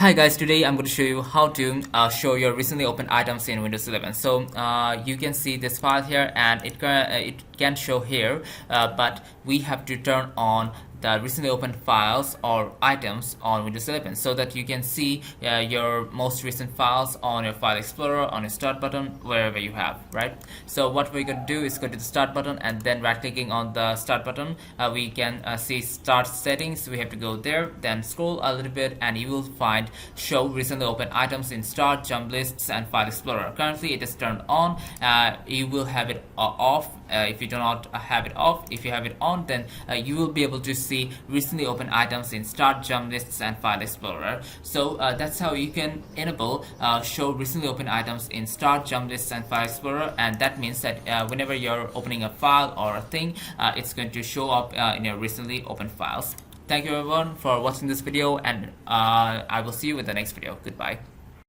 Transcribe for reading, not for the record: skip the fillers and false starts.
Hi guys, today I'm going to show you how to show your recently opened items in Windows 11. So you can see this file here, and it can show here, but we have to turn on the recently opened files or items on Windows 11 so that you can see your most recent files on your file explorer, on your start button, wherever you have, right? So what we're going to do is go to the start button, and then right clicking on the start button, we can see start settings. We have to go there, then scroll a little bit, and you will find show recently opened items in start, jump lists, and file explorer. Currently it is turned on. You will have it off if you do not have it off. If you have it on, then you will be able to see recently opened items in start, jump lists, and file explorer. So that's how you can enable show recently opened items in start, jump lists, and file explorer. And that means that whenever you're opening a file or a thing, it's going to show up in your recently opened files. Thank you everyone for watching this video, and I will see you with the next video. Goodbye.